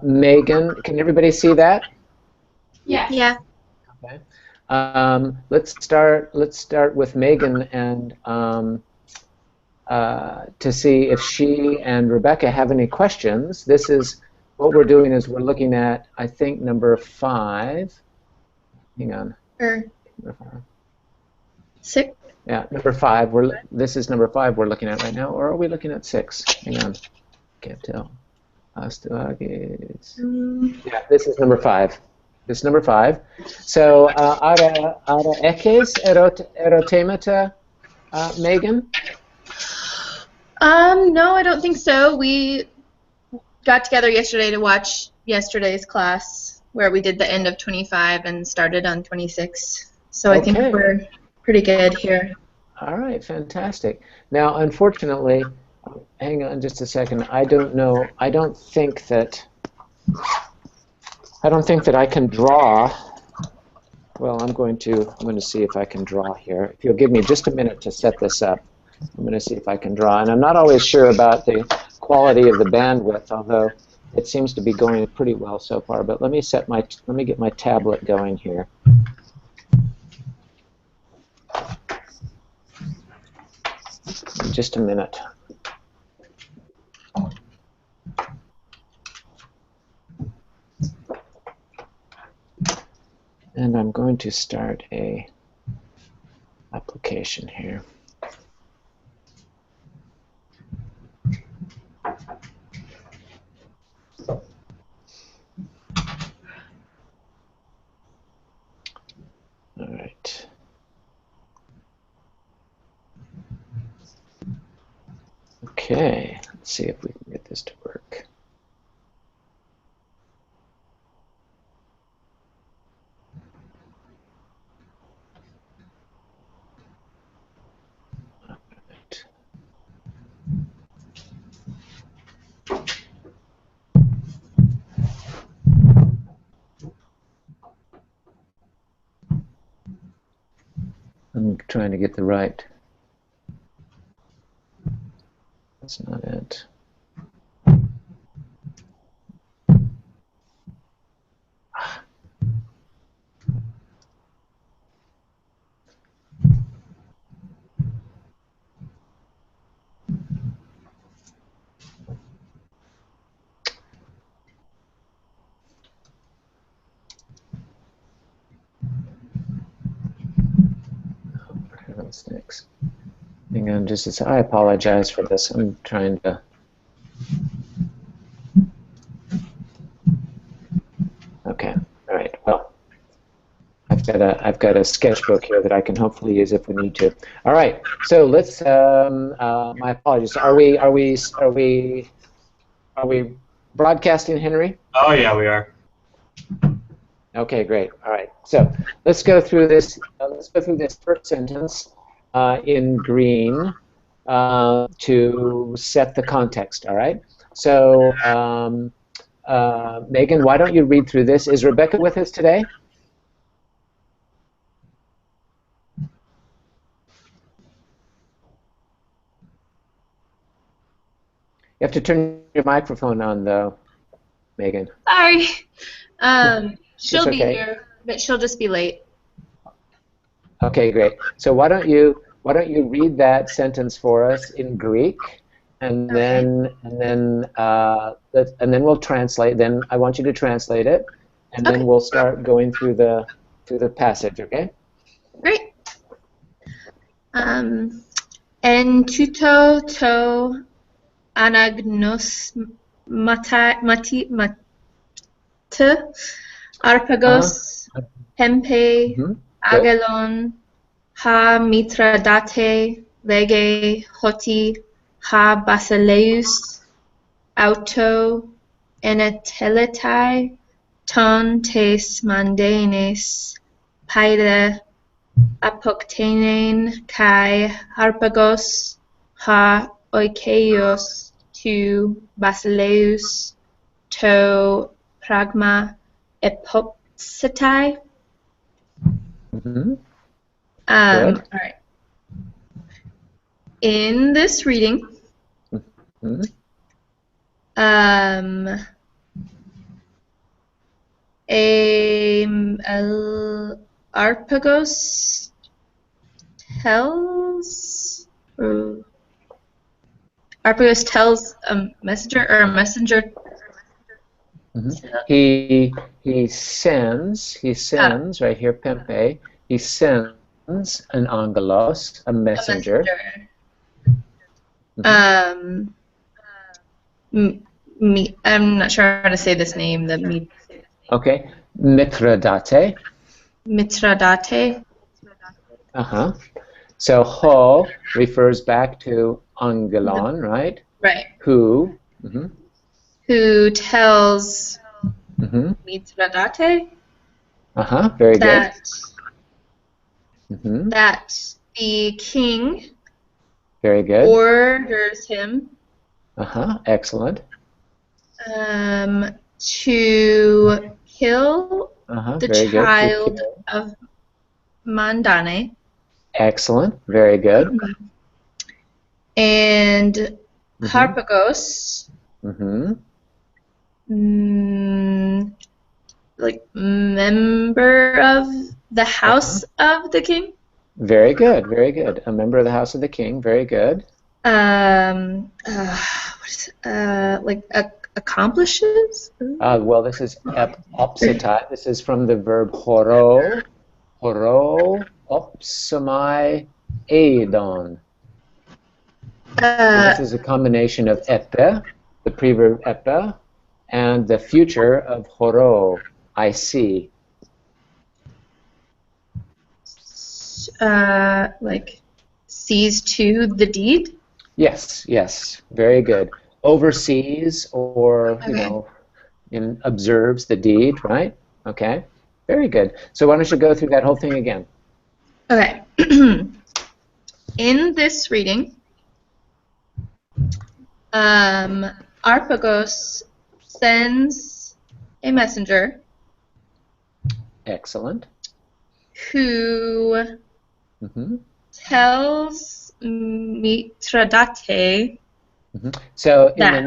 Megan, can everybody see that? Yes. Yeah. Okay. Let's start with Megan and to see if she and Rebecca have any questions. This is what we're doing is we're looking at, I think, number 5. Hang on. Number 5. 6. Yeah, number 5. This is number 5 we're looking at right now, or are we looking at 6? Hang on. Can't tell. Yeah, this is number 5. This is number 5. So, ara ekes erotemata, Megan? No, I don't think so. We got together yesterday to watch yesterday's class where we did the end of 25 and started on 26. So I think we're pretty good here. All right, fantastic. Now, unfortunately, hang on just a second. I don't know. I don't think that I can draw. Well, I'm going to see if I can draw here. If you'll give me just a minute to set this up, I'm going to see if I can draw. And I'm not always sure about the quality of the bandwidth, although it seems to be going pretty well so far. But let me get my tablet going here. Just a minute. And I'm going to start a application here. All right. Okay, let's see if we can get this to work. I'm trying to get the right. That's not it. Sticks. Hang on just a second. I apologize for this. I'm trying to. Okay. All right. Well, I've got a sketchbook here that I can hopefully use if we need to. All right. So let's. My apologies. Are we broadcasting, Henry? Oh yeah, we are. Okay, great. All right. So let's go through this. Let's go through this first sentence in green to set the context. All right. So Megan, why don't you read through this? Is Rebecca with us today? You have to turn your microphone on, though, Megan. Sorry. She'll be here, but she'll just be late. Okay, great. So why don't you read that sentence for us in Greek, and then we'll translate. Then I want you to translate it, and then we'll start going through the passage. Okay. Great. En tuto to anagnos mati arpagos hempe agelon ha mitradate lege hoti ha basileus auto eneteletai ton tes mandanes paide apoktenen kai harpagos ha oikeios tu basileus to pragma epopsetai. All right. In this reading, Arpagos tells or Arpagos tells a messenger or a messenger. He sends right here, Pempe. He sends an angelos, a messenger. I'm not sure how to say this name. Okay, Mithradate. Mithradate. So ho refers back to angelon, right? Right. Who? Who tells Mithradate? Very good. That the king very good. orders him excellent. To kill the very child good. of Mandane. Excellent. Very good. And Harpagos, like member of the house of the king. Very good. Very good. A member of the house of the king. Very good. Like accomplishes? Well, this is opsitai. This is from the verb horo. Horo opsamai eidon. So this is a combination of epe, the preverb epe, and the future of horo, I see. Like sees to the deed? Yes, very good. Oversees or, observes the deed, right? Okay, very good. So why don't you go through that whole thing again? Okay. In this reading, Arpagos sends a messenger. Excellent. Who tells Mithradate. So in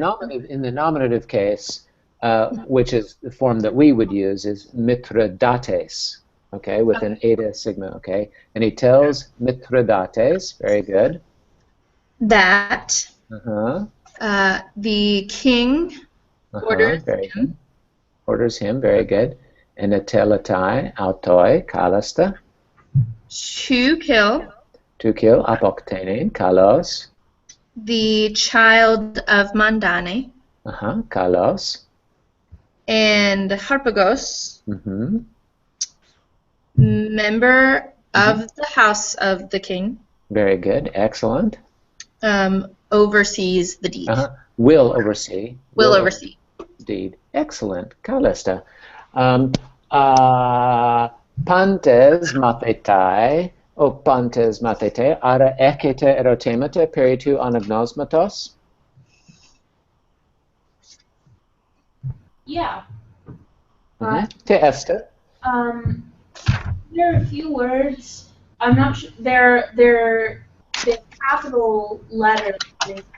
the nominative case, which is the form that we would use, is Mithridates, okay, with an eta sigma, okay, and he tells Mithridates, very good, that the king orders him, very good, and atelatai autoi kalasta, to kill apoktenin kalos, the child of Mandane, kalos, and Harpagos, member of the house of the king. Very good, excellent. Oversees the deed. Will oversee. Will oversee. Deed. Excellent. Kalista. Pantes mathetai, o pantes mathete, ara ekete erotemata peritu anagnosmatos. Yeah. Te este. There are a few words. I'm not sure. They're capital letters.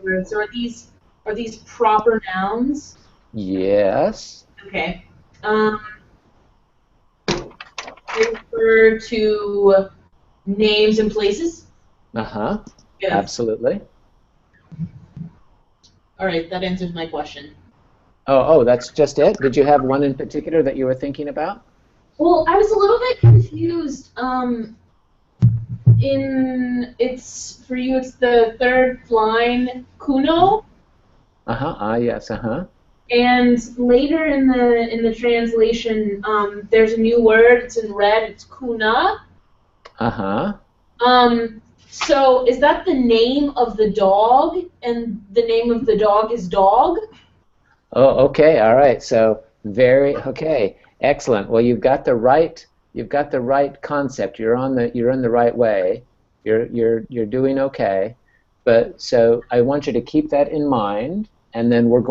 Words. Are these proper nouns? Yes. Okay. They refer to names and places. Yeah. Absolutely. All right, that answers my question. Oh, that's just it? Did you have one in particular that you were thinking about? Well, I was a little bit confused. For you, it's the third line, kuno. Yes, And later in the translation, there's a new word. It's in red. It's kuna. So is that the name of the dog, and the name of the dog is dog? Oh, okay. All right. So okay. Excellent. Well, you've got the right concept. You're in the right way. You're doing okay. But so I want you to keep that in mind, and then we'll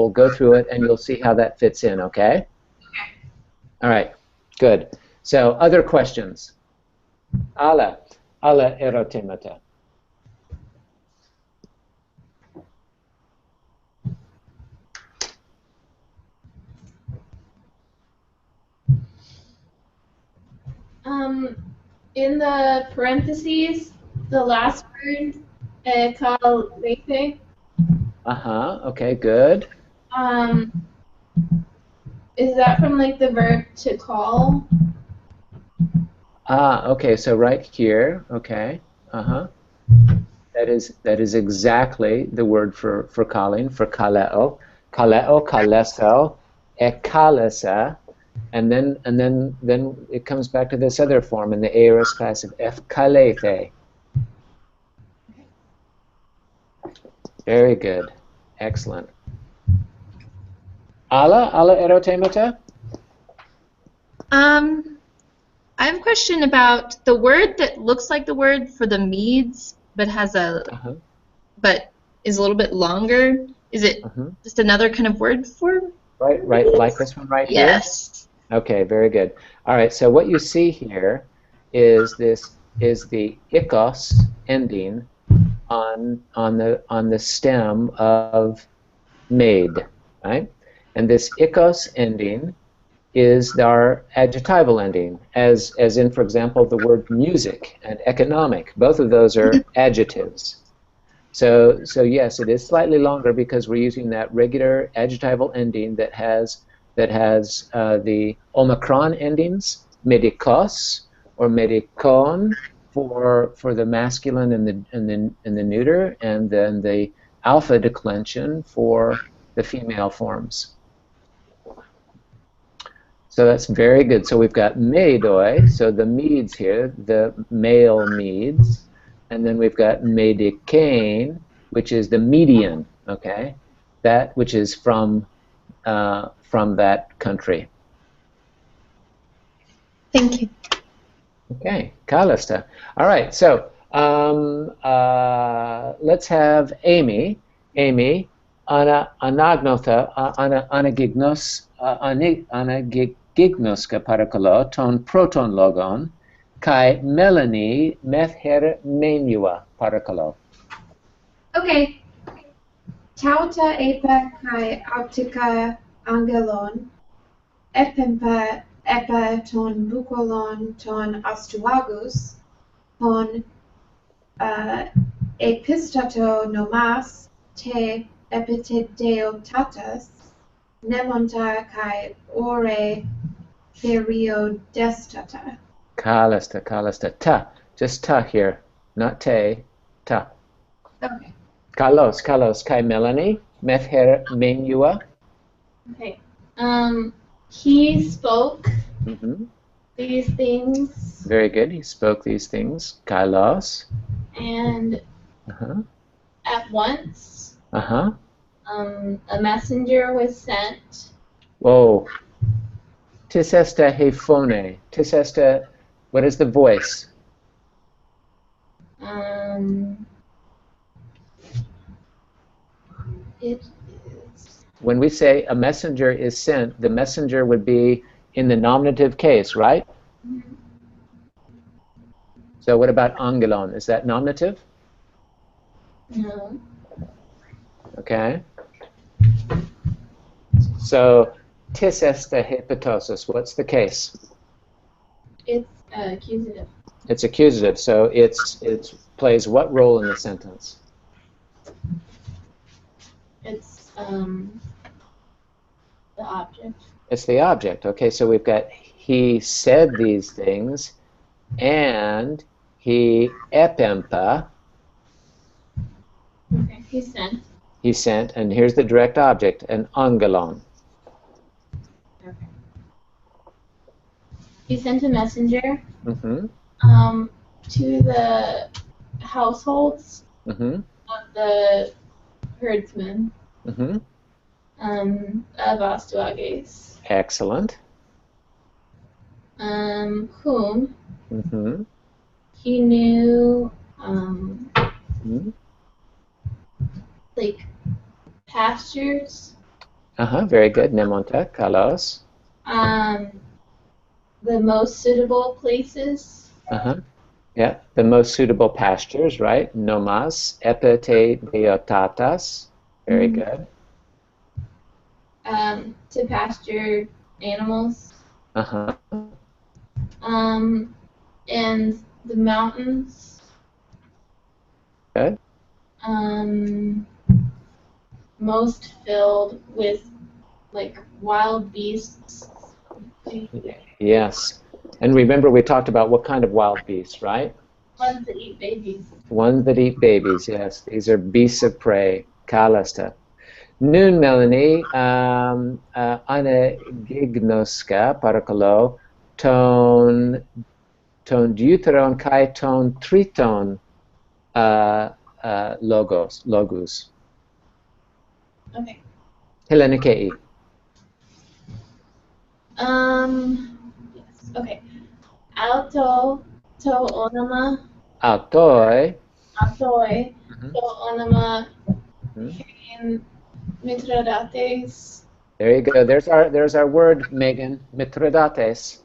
go through it, and you'll see how that fits in. Okay. Okay. All right. Good. So other questions? Ala erotemata. In the parentheses, the last word, kalete, Okay, good. is that from like the verb to call? Okay, so right here, okay. That is exactly the word for calling, for kaleo. Kaleo, kaleso, ekalesa, and then it comes back to this other form in the aorist passive, efkalethe. Very good. Excellent. Ala erotemata? I have a question about the word that looks like the word for the Medes, but has but is a little bit longer. Is it just another kind of word for? Right, like this one right here? Yes. Okay, very good. All right, so what you see here is the ikos ending on the stem of made, right? And this ikos ending is our adjectival ending, as in, for example, the word music and economic. Both of those are adjectives. So yes, it is slightly longer because we're using that regular adjectival ending that has the omicron endings, medikos or medikon for the masculine and the neuter, and then the alpha declension for the female forms. So that's very good. So we've got Meidoi, so the Medes here, the male Medes, and then we've got Medicane, which is the median, okay, that which is from that country. Thank you. Okay, Kalista. All right, so let's have Amy. Amy, anagnotha, anagignoska parakalo, ton proton logon, kai Melanie methher menua parakalo. Okay. Tauta epa kai optica angelon, epempa epa ton bukolon ton astuagus, ton epistato nomas te epitedeotatas, nemonta kai ore periodestata. Kalista, ta, just ta here, not te, ta. Okay. Kalos, kai Melanie methher menua. Okay. He spoke these things. Very good. He spoke these things. Kailos. And at once, Uh-huh. a messenger was sent. Whoa. Tis esta hephone. Tis esta, what is the voice? It is. When we say a messenger is sent, the messenger would be in the nominative case, right? So what about angelon? Is that nominative? No. Okay. So tis esta hepatosis, what's the case? It's accusative. It's accusative, so it plays what role in the sentence? It's the object. It's the object. Okay, so we've got he said these things, and he epempa. Okay, he sent. He sent, and here's the direct object, an angelon. Okay. He sent a messenger to the households of the herdsmen of Astuages. Excellent. Whom he knew like pastures. Very good. Nemonta, kalos. The most suitable places. Yeah, the most suitable pastures, right? Nomas, epete deotatas. Very good. To pasture animals. and the mountains. Good. Most filled with like wild beasts. Yes. And remember, we talked about what kind of wild beasts, right? Ones that eat babies. Ones that eat babies, yes. These are beasts of prey, kalasta. Nun, Melanie, eine gignoska parakalo, ton deuteron kai ton triton logus. Okay. Helenike. Yes. Okay. Alto to onama. Autoi. Autoi Mhm. to onama. Mhm. Kain Mithridates. There you go. There's our word, Megan. Mithridates.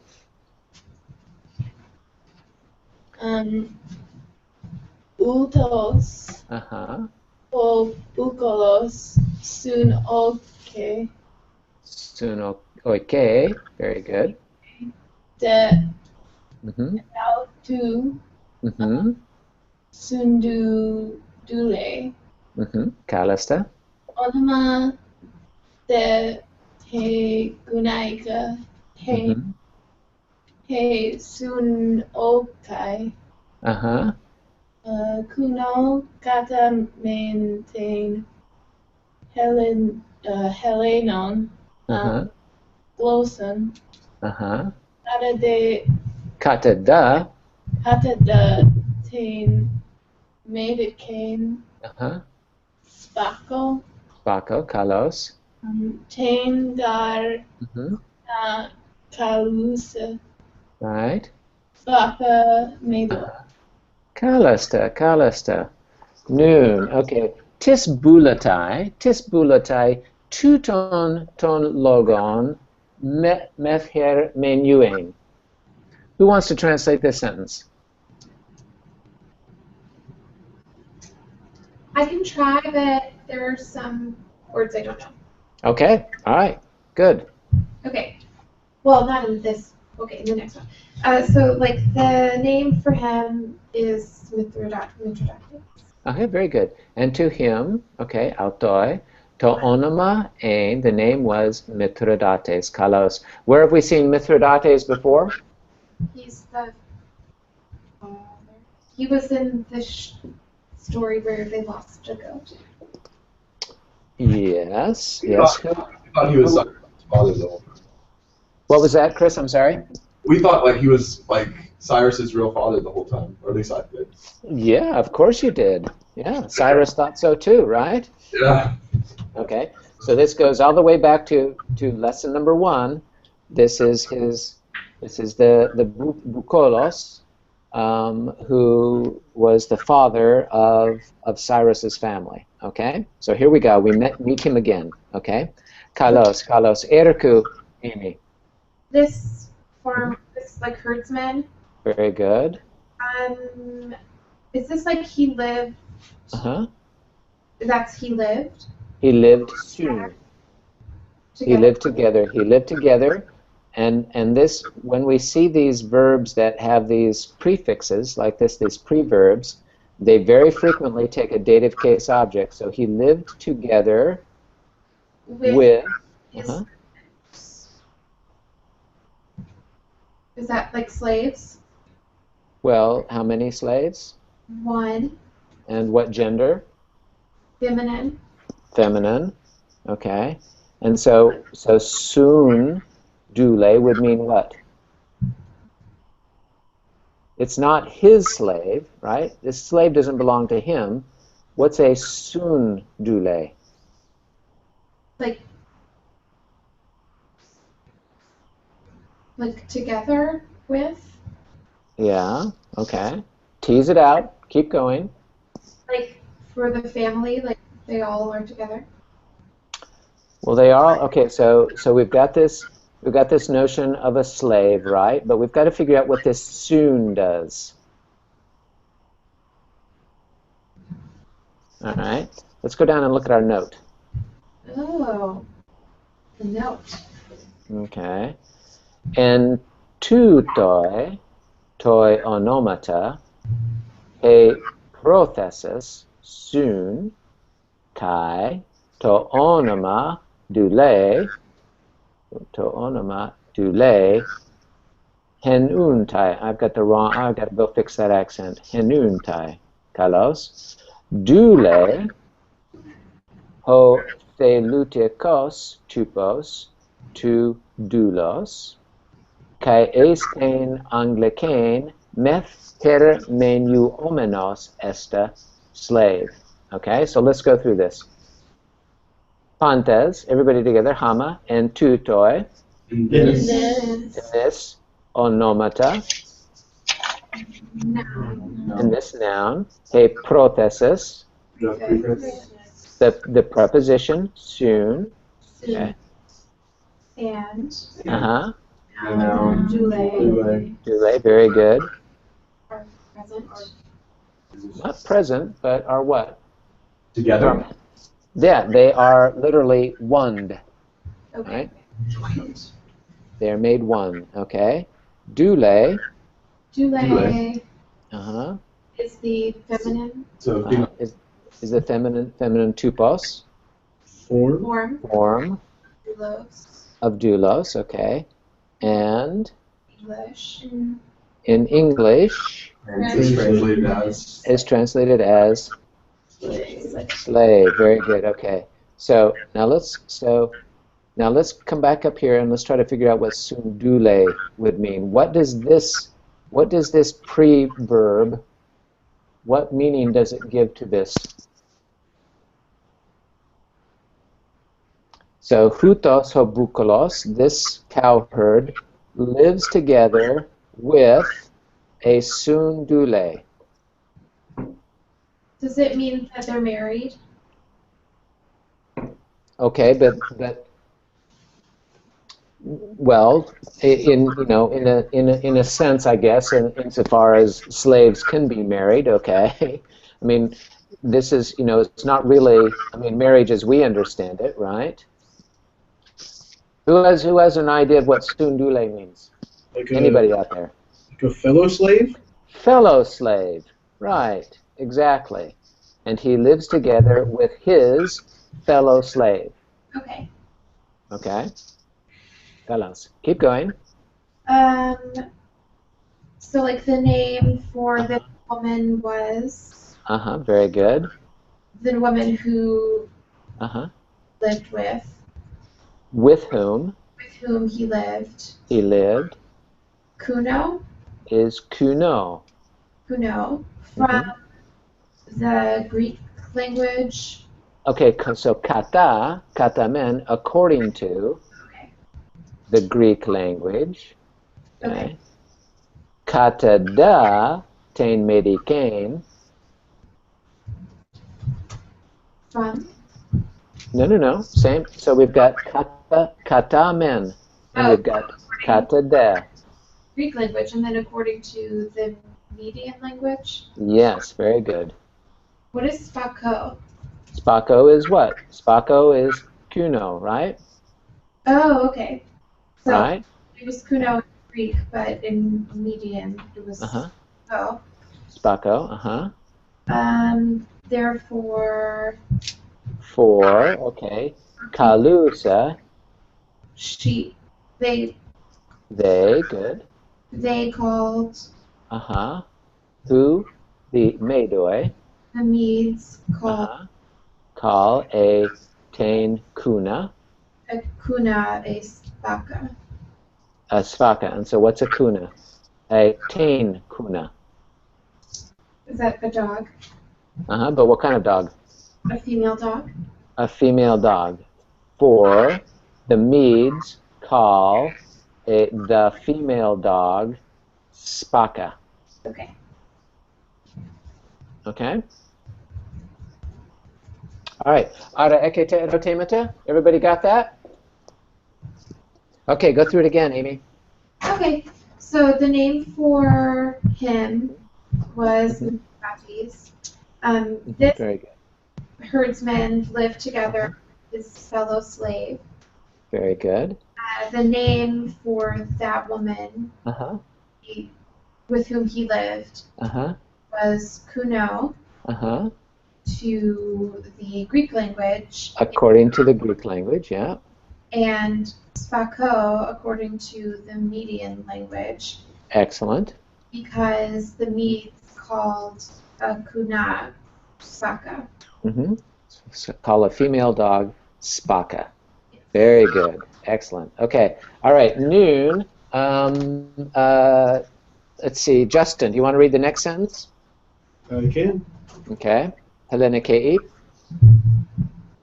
Utos. Uh-huh. O bukolos. Soon okay. Soon okay. Very good. De Mm-hmm. autu. Mm-hmm. Sundu dule. Mm-hmm. Kalasta. Onama de te gunaika. He Mm-hmm. he sun okai. Uh-huh. Kuno kata maintain Helenon. Uh-huh. Gloson. Uh-huh. Kata de Katada. kata de tain Medicane. Uh-huh. Spako. Bako. Kalos. Tain dar Mm-hmm. Kalusa. Right. Baka Medo. Kalasta. Kalasta. Noon. Okay. Tisbulatai, tuton ton logon, mefher menuen. Who wants to translate this sentence? I can try, but there are some words I don't know. Okay. All right. Good. Okay. Well, not in this. Okay, in the next one. So, like, the name for him is Mithridates. Okay. Very good. And to him, okay, autoi, to onoma, and the name was Mithridates, Kalos. Where have we seen Mithridates before? He's the father. He was in the story where they lost a goat. Yes. We Yes. thought he was Cyrus' father the whole time. What was that, Chris? I'm sorry. We thought like he was like Cyrus's real father the whole time, or at least I did. Yeah, of course you did. Yeah, Cyrus thought so too, right? Yeah. Okay, so this goes all the way back to lesson number 1. This is the Bukolos, who was the father of Cyrus's family. Okay, so here we go. We meet him again. Okay, Kalos, Erku, Amy. This farm, this like herdsman. Very good. Is this like he lived? Uh-huh. He lived. He lived soon. Together. He lived together, and this, when we see these verbs that have these prefixes like this, these preverbs, they very frequently take a dative case object. So he lived together with his. uh-huh. Is that like slaves? Well, how many slaves? 1. And what gender? Feminine. Feminine. Okay. And so soon dule would mean what? It's not his slave, right? This slave doesn't belong to him. What's a soon dule? Like together with? Yeah, okay. Tease it out. Keep going. Like for the family, like they all are together? Well, they are okay. So we've got this notion of a slave, right? But we've got to figure out what this soon does. All right. Let's go down and look at our note. Oh, the note. Okay. And tutoi toi onomata, he prothesis soon, kai to onoma dule, henuntai. I've got to go fix that accent. Henuntai, kalos. Dule, ho thelutikos tupos, tu doulos, kai esten anglicain meth her menu omenos esta slave. Okay, so let's go through this. Pantes, everybody together, hama, and tutoi, In In this. this onomata, Noun. in this noun, a prothesis, The prefix. the preposition soon, Soon. okay, And uh-huh, Noun. Dule. dule, very good. Are present. Not present, but are what? Together. Yeah, they are literally one, Okay. right? They are made one, okay? Dule, Dule uh-huh, is the feminine So is the feminine tupos form. form. form Doulos. of doulos, okay? And English. in English And it's translated as. is translated as slave. Very good. Okay. So now let's come back up here and let's try to figure out what sundule would mean. What does this preverb, what meaning does it give to this? So hutos hobukolos, this cowherd, lives together with a sundule. Does it mean that they're married? Okay, but well, in a sense, I guess, insofar as slaves can be married. Okay, I mean, this is it's not really. I mean, marriage as we understand it, right? Who has an idea of what sundule means? Like Anybody out there? Like a fellow slave? Fellow slave, right? Exactly, and he lives together with his fellow slave. Okay. Okay. Fellows. Keep going. So like the name for the woman was Uh-huh. Very good. the woman who Uh-huh. lived with With whom whom he lived. he lived Kuno. is kuno. Kuno. From the Greek language. Okay, so kata meant according to Okay. the Greek language. Okay. Kata da tain medikain. From. No. Same. So we've got kata men, and we've got kata da. Greek language, and then according to the Median language. Yes, very good. What is spako? Spako is what? Spako is kuno, right? Oh, okay. So Right? it was kuno in Greek, but in Median it was Uh-huh. spako. Spako, uh-huh. Therefore, For, okay. Kalusa, they good. called Uh-huh. Who? The Medoi. the Medes called Uh-huh. Call a tain kuna, a kuna a spaka. a svaka. And so what's a kuna? A tain kuna. Is that a dog? Uh-huh. But what kind of dog? A female dog? A female dog. For the Medes call the female dog spaka. Okay. Okay? All right. Ara ekete erotemata? Everybody got that? Okay, go through it again, Amy. Okay. So the name for him was Matis. This Very good. herdsman lived together with his fellow slave. Very good. The name for that woman, Uh-huh. the with whom he lived Uh-huh. was kuno Uh-huh. to the Greek language, According to the Greek language, yeah. and spako according to the Median language, Excellent. because the Medes called a kuna spaka. Mm-hmm. So call a female dog Spaka. Very good. Excellent. Okay. All right. Noon. Let's see. Justin, do you want to read the next sentence? I can. Okay. Helena Kei.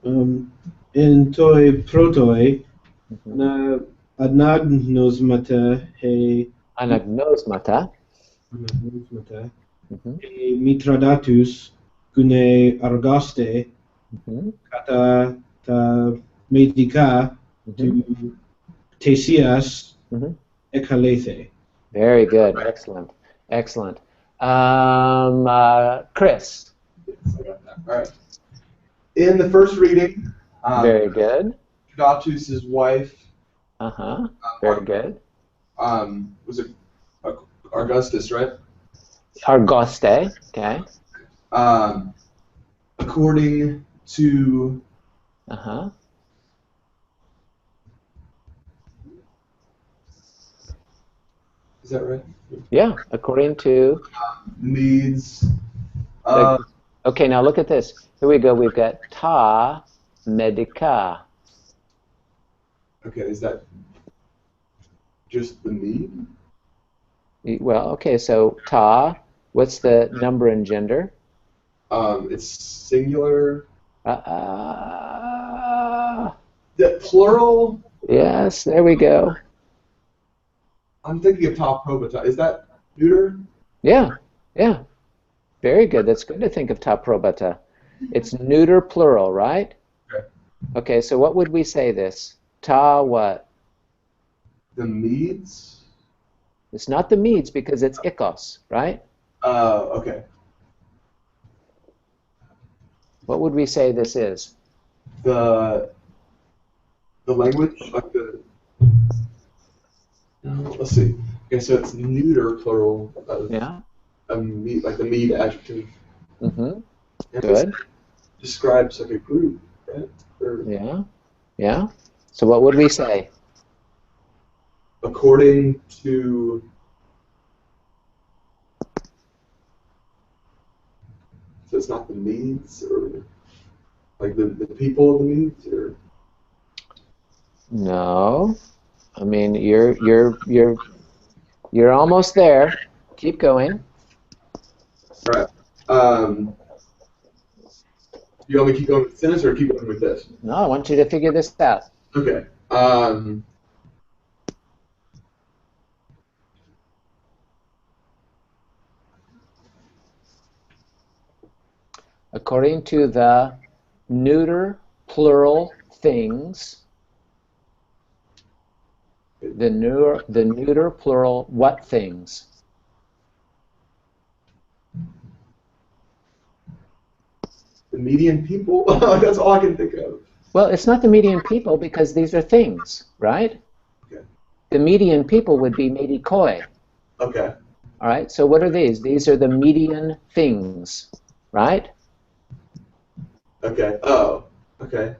In toi protoi, Mhm. na adnagnosmata he Anagnosmata. anagnosmata Mhm. he Mitradatus gune argaste Mhm. kata ta medica Mhm. to Theseus Mhm. ekalethe. Very good. Excellent. Excellent. Chris. Yes, I got that. All right. In the first reading, Very good. Datus's wife, Uh-huh. Very good. was it Augustus, right? Argoste. Okay. According to Uh-huh. is that right? Yeah. According to. Needs. Okay, now look at this. Here we go. We've got ta medica. Okay, is that just the need? Well, okay, so ta, what's the number and gender? It's singular. Uh, The plural. yes, there we go. I'm thinking of ta probata. Is that neuter? Yeah, yeah. Very good. That's good to think of ta probata. It's neuter plural, right? Okay. Okay, so what would we say this? Ta what? The Medes. It's not the Medes because it's ikos, right? Okay. What would we say this is? The language, like the. Let's see. Okay, so it's neuter plural of Yeah. a Mede, like the Mede adjective. Mm-hmm. And Good. describes like a group, right? Or Yeah. Yeah. So what would we say? according to. So it's not the Medes or like the people of the Medes or. No. I mean, you're almost there. Keep going. All right. You want me to keep going with the sentence or keep going with this? No, I want you to figure this out. Okay. According to the neuter plural things, the neuter plural what things? The median people. That's all I can think of. Well, it's not the median people because these are things, right? Okay. The median people would be medikoi. Okay. All right. So what are these? These are the median things, right? Okay. Oh. Okay.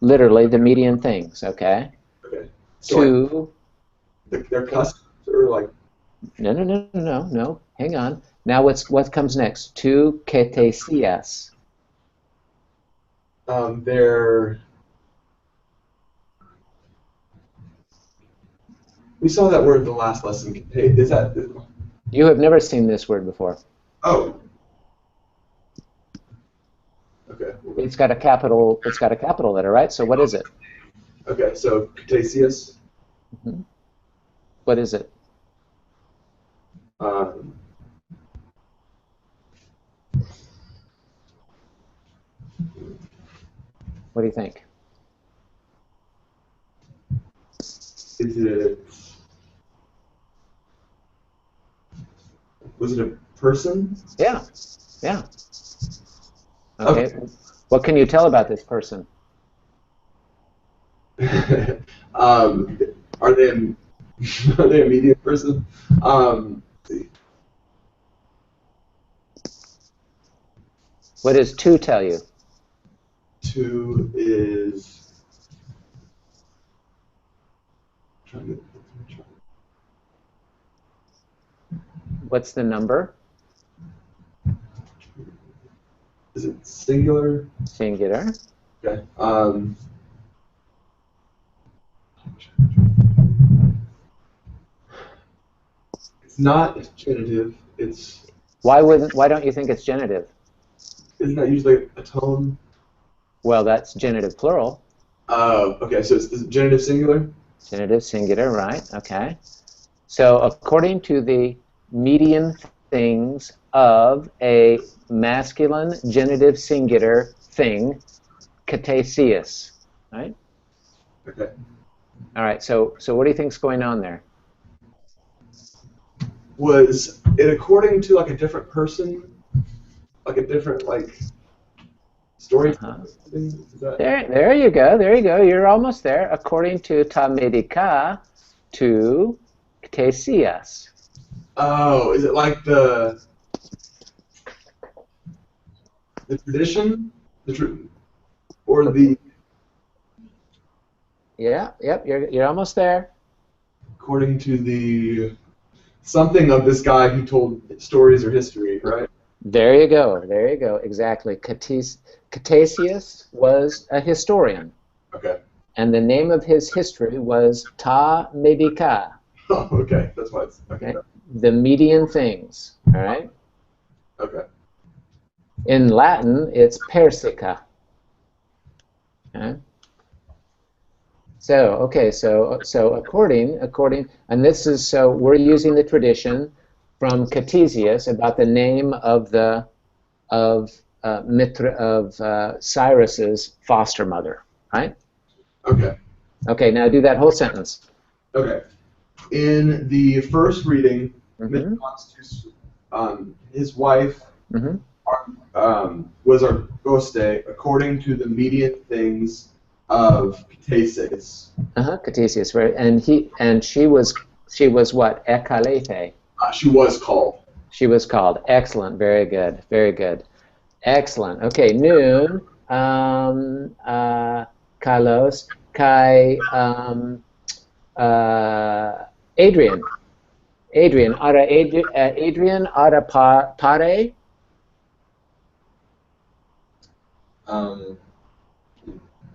Literally the median things. Okay. Okay. So Two. their customs or like. No. Hang on. Now what comes next? Tu ketesias. Their. We saw that word in the last lesson. Hey, is that? You have never seen this word before. Oh. Okay. It's got a capital letter, right? So what is it? Okay. So Ctesias. Mm-hmm. What is it? What do you think? Was it a person? Yeah. Okay. What can you tell about this person? Are they a medium person? What does two tell you? 2 is. Trying to, What's the number? is it singular? Singular. Okay. It's not genitive. It's. Why don't you think it's genitive? Isn't that usually a tone? Well, that's genitive plural. Okay, so is it genitive singular? Genitive singular, right? Okay. So according to the median things of a masculine genitive singular thing, kataesius, right? Okay. All right. So what do you think's going on there? Was it according to like a different person, like a different like story? Is that... There you go. There you go. You're almost there. According to ta medica, to kataesias. Oh, is it like the tradition, or the? Yeah. Yep. You're almost there. According to the something of this guy who told stories or history, right? There you go. There you go. Exactly. Ctesias was a historian. Okay. And the name of his history was Ta Medica. Oh, okay. That's why it's okay. The median things. All right. Okay. In Latin, it's Persica. Okay. So okay. So according, and this is so we're using the tradition from Ctesias about the name of the Cyrus's foster mother, right? Okay. Okay, now do that whole sentence. Okay. In the first reading, Mm-hmm. His wife Mm-hmm. was Argoste according to the median things of Ctesias. Ctesias, right? And she was what? Ekaleithe. She was called. She was called. Excellent. Very good. Very good. Excellent. Okay. Noon. Carlos. Kai. Adrian. Adrian. Adrian. Ara pare.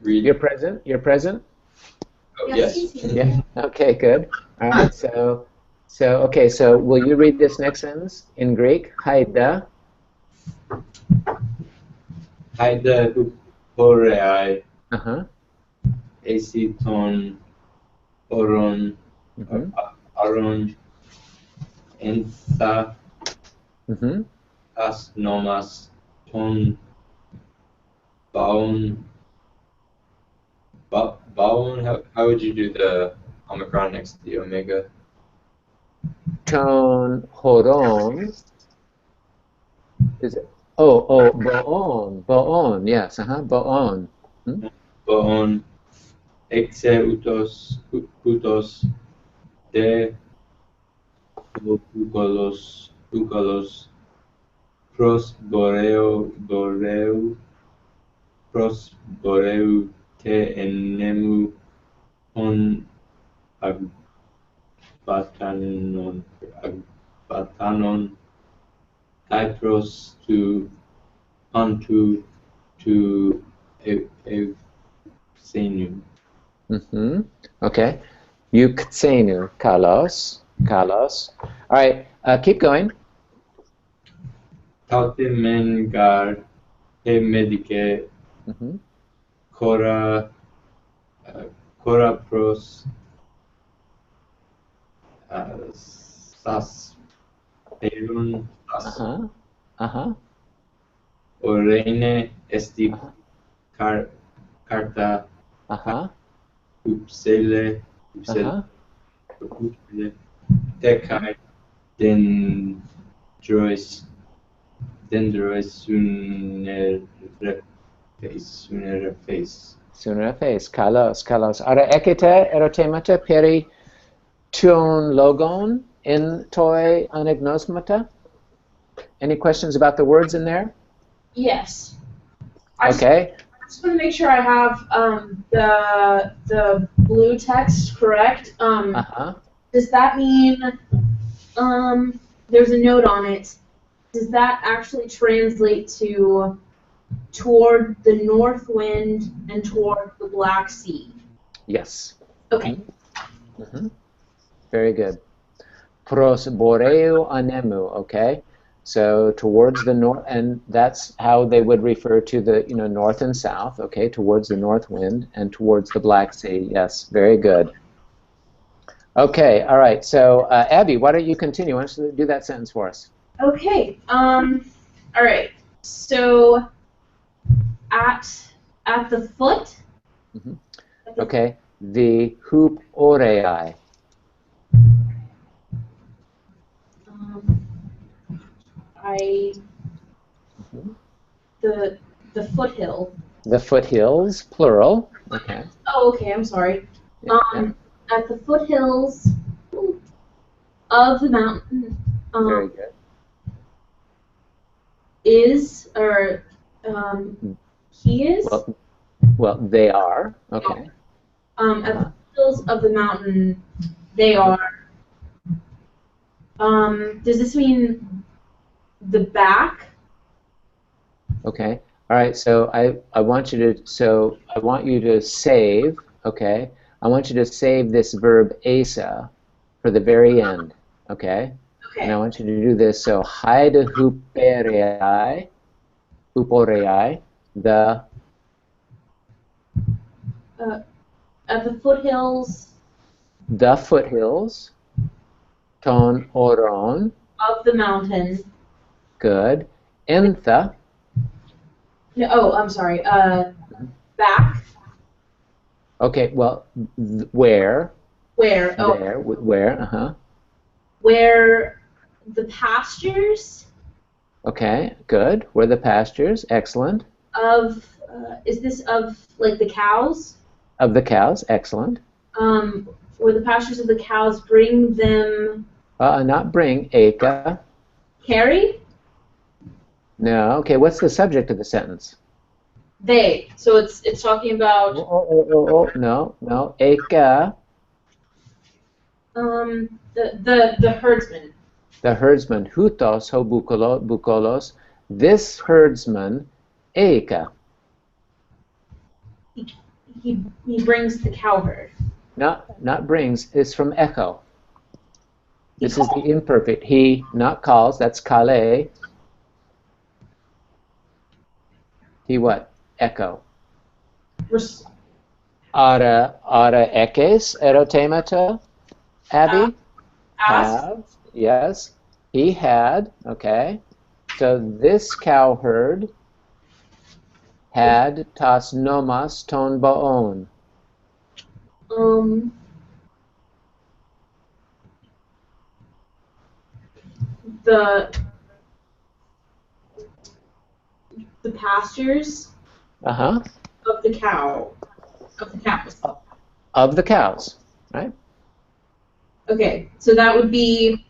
Read. You're present. You're present. Oh, Yes, yes. he's here. Yeah. Okay. Good. All right. So okay. So will you read this next sentence in Greek? Haida. Haida huporeai Uh-huh. esiton oron Mm-hmm. aron entha Mm-hmm. as nomas ton baon. Baon. How would you do the omicron next to the omega? Ton horon. Is it? Oh, boon. Yes. Boon. Baon exe utos de bukalos pros boreu te enemu on agbatanon kai pros tu antu tu evsenu. Mm-hmm. Okay. Euxenu, Carlos. All right. Keep going. Taute mengar he medice Mm-hmm. cora pros sas perun Uh-huh. orene esti carta Uh-huh. upsele Uh-huh. tecai dendrois sunerefes. Sooner face. Carlos. Ara ekete erotemata peri tuon logon in toi anagnosmata? Any questions about the words in there? Yes. I Okay. just want to make sure I have the blue text correct. Uh-huh. Does that mean there's a note on it? Does that actually translate to toward the north wind and toward the Black Sea? Yes. Okay. Mm-hmm. Very good. Pros boreu anemu, okay? So towards the north, and that's how they would refer to the, north and south, okay? Towards the north wind and towards the Black Sea. Yes, very good. Okay, all right. So Abby, why don't you continue? Why don't you do that sentence for us? Okay. All right. So at the foot. Mm-hmm. Okay. The hoop orei. The foothill. The foothills, plural. Okay. Oh, okay. I'm sorry. Yeah. At the foothills of the mountain. Very good. He is. Well, they are. Okay. At the foothills of the mountain, they are. Does this mean the back? Okay. All right. So I want you to save. Okay. I want you to save this verb asa for the very end. Okay. Okay. And I want you to do this. So haide huporei, the. At the foothills. The foothills. Ton oron. Of the mountain. Good. Entha. No, oh, I'm sorry. Back. Okay, well, where? Where? Oh. There, where, Where the pastures. Okay, good. Where the pastures, excellent. Is this of, like, the cows? Of the cows, excellent. Where the pastures of the cows bring them. Not bring, eka. Carry? No, okay, what's the subject of the sentence? They. So it's talking about. No, eka. The herdsman. The herdsman, hutos ho bukolos. This herdsman, eka. He brings the cow herd. Not brings, it's from echo. This is the imperfect. He, not calls, that's kale. He what? Echo. Ara ekes erotemata, Abby? Have. Yes. He had. Okay. So this cowherd had tas nomas ton baon. The pastures. Uh-huh. Of the cow. Of the cows. Of the cows, right? Okay, so that would be.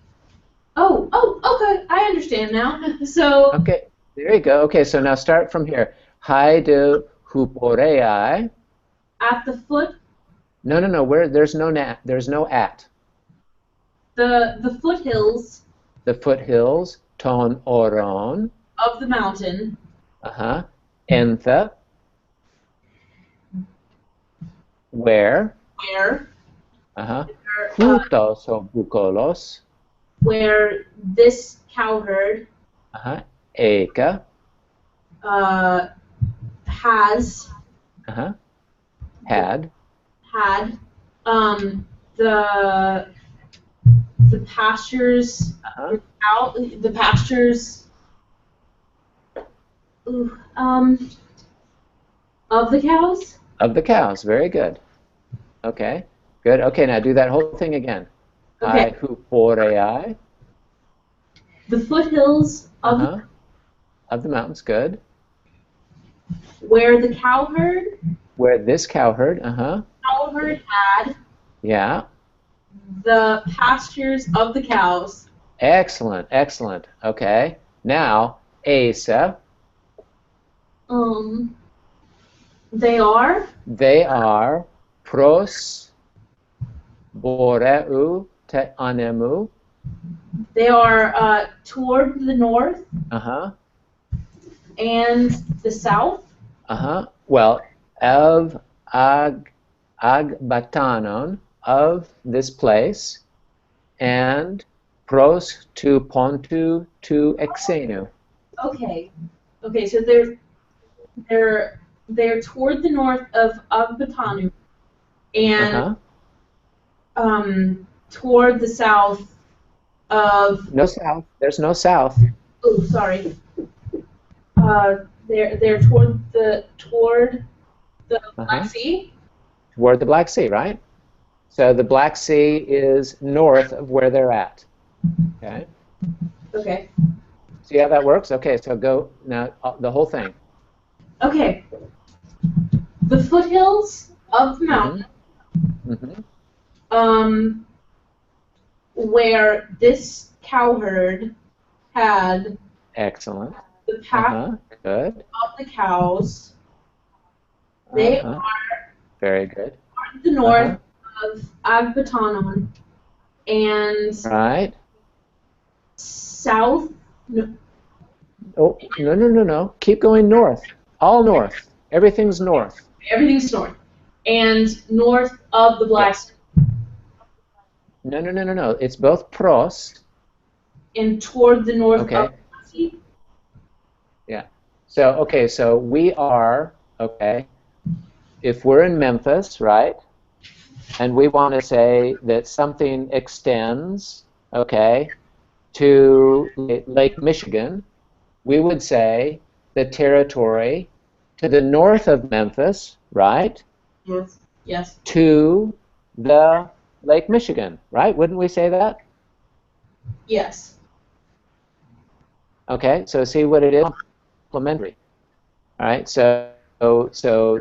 Oh, okay, I understand now. So. Okay, there you go. Okay, so now start from here. Haide huporei. At the foot. No. Where there's no at. The foothills. The foothills, ton oron. Of the mountain. Uh-huh. Entha. Where? Where? Uh-huh. Hutos o bukolos. Where this cowherd. Uh-huh. Eka. Has. Uh-huh. Had. The pastures. Uh-huh. Out the pastures. Of the cows. Of the cows. Very good. Okay. Good. Okay, now do that whole thing again. Okay. Huporei. The foothills of of the mountains. Good. Where the cowherd. Where this cowherd. Cowherd had. Yeah. The pastures of the cows. Excellent. Okay. Now, Asa. They are They are pros boreu te anemu. they are toward the north Uh-huh. and the south. Uh-huh. Well, of agbatanon, of this place, and pros to pontu to exenu. Okay. Okay, so they're toward the north of Agbatanu and toward the south of No south. There's no south. oh sorry. They're toward the Black Sea. Toward the Black Sea, right? So the Black Sea is north of where they're at. Okay. Okay. See how that works? Okay, so go now the whole thing. Okay. The foothills of the mountain, where this cowherd had Excellent. the path Good. of the cows. They are very good. toward the north of Agbatanon and Right. south. No, Oh, no. Keep going north. All north. Everything's north. everything's north. And north of the Black Sea. No. It's both pros. And toward the north Okay. of the Black Sea. Yeah. So we are, okay, if we're in Memphis, right, and we want to say that something extends, okay, to Lake Michigan, we would say the territory to the north of Memphis, right, North. Yes. to the Lake Michigan, right? Wouldn't we say that? Yes. Okay, so see what it is? Complementary. All right, so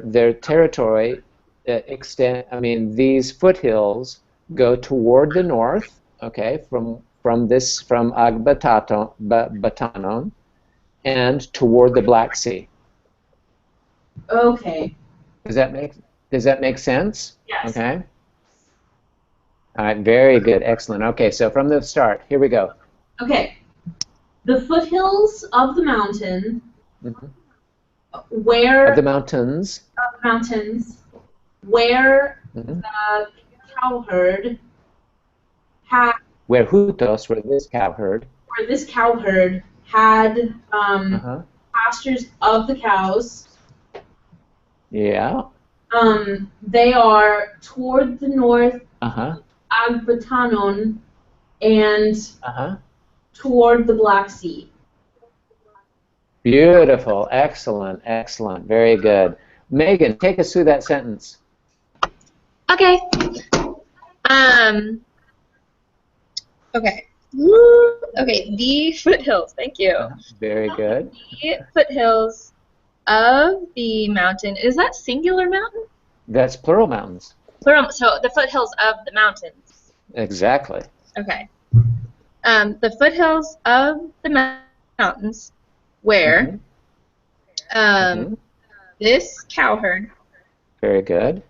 their territory these foothills go toward the north, okay, from Agbatanon and toward the Black Sea. Okay. Does that make sense? Yes. Okay. All right, very good, excellent. Okay, so from the start, here we go. Okay. The foothills of the mountain, where Of the mountains. where the cowherd had, Where Hutos, where this cowherd. where this cowherd had pastures of the cows. Yeah. They are toward the north of Agbatanon and toward the Black Sea. Beautiful, excellent, very good. Megan, take us through that sentence. Okay. Okay. Okay, the foothills, thank you. Very good. The foothills of the mountain, is that singular mountain? That's plural mountains. Plural, so the foothills of the mountains. Exactly. Okay. The foothills of the mountains where this cowherd very good.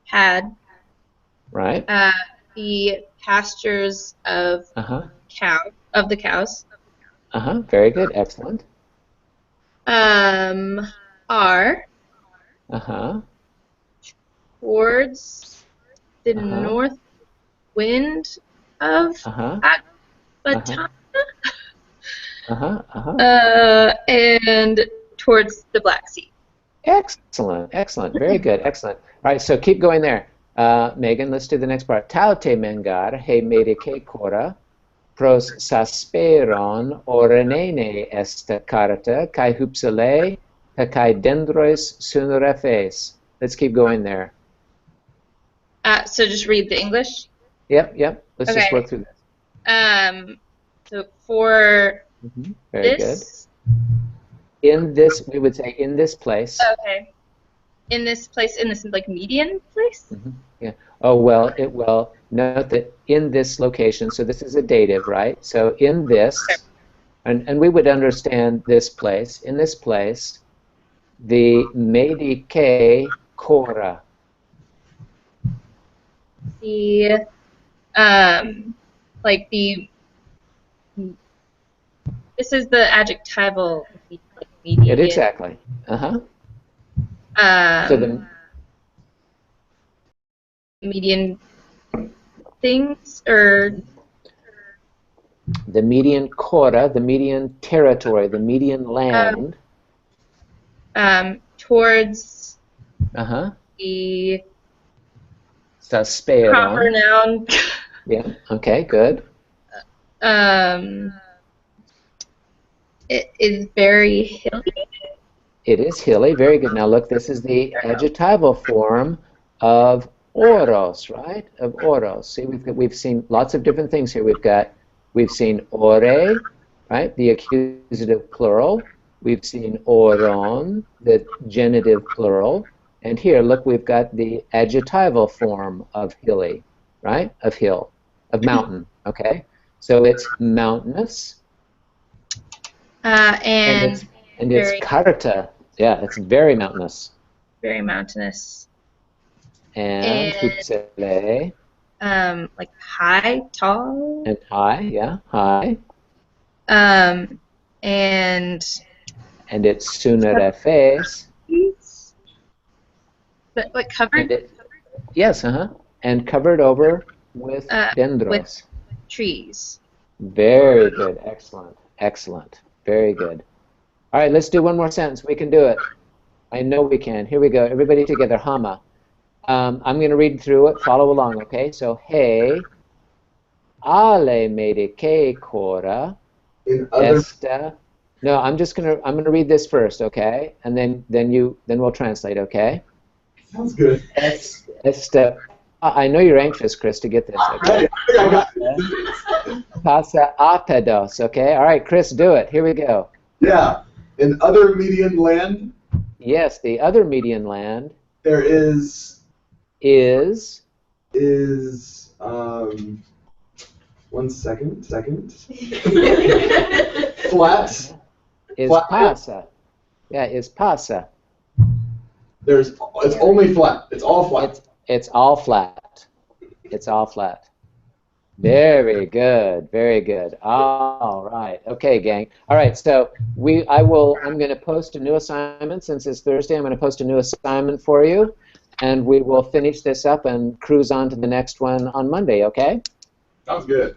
had right the pastures of the cows. Very good. Excellent. Are towards the north wind of Agbatana. And towards the Black Sea. Excellent. Very good. Excellent. All right, so keep going there. Megan, let's do the next part. Taute mengar he medike cora pros sasperon orenene est carta kai hupsale kai dendrois sunurefes. Let's keep going there. So just read the English? Yep. Let's just work through this. So for very this, good. In this, we would say in this place. Okay. In this place, in this like median place? Yeah. Oh, well, note that in this location, so this is a dative, right? So in this, and we would understand this place, in this place, the Medike Kora. The like the this is the adjectival like, median. Exactly. So the median things or the median quota, the median territory, the median land. Towards the proper noun. Yeah. Okay. Good. It is very hilly. It is hilly. Very good. Now look, this is the adjectival form of oros, right? Of oros. See, we've seen lots of different things here. We've seen ore, right? The accusative plural. We've seen oron, the genitive plural. And here, look, we've got the adjectival form of hilly, right? Of hill, of mountain. Okay. So it's mountainous. And it's karta. Yeah, it's very mountainous. Very mountainous. And hutsele. Like high, tall. And high, yeah, high. And it's sunerefes. But what covered? Yes, and covered over with dendros. With trees. Very good. Excellent. Excellent. Very good. All right, let's do one more sentence. We can do it. I know we can. Here we go. Everybody together. Hama. I'm going to read through it. Follow along, okay? So, hey, ale medike kora esta. No, I'm gonna read this first, okay? And then we'll translate, okay? Sounds good. Esta. I know you're anxious, Chris, to get this. Okay? Pasa apedos, okay? All right, Chris, do it. Here we go. Yeah. In other median land. Yes, the other median land. There is. One second. Flat. Is flat. pasa. Yeah, is pasa. It's only flat. It's all flat. It's all flat. It's all flat. Very good. Very good. All right. Okay, gang. All right. So I'm going to post a new assignment since it's Thursday. I'm going to post a new assignment for you, and we will finish this up and cruise on to the next one on Monday. Okay? Sounds good.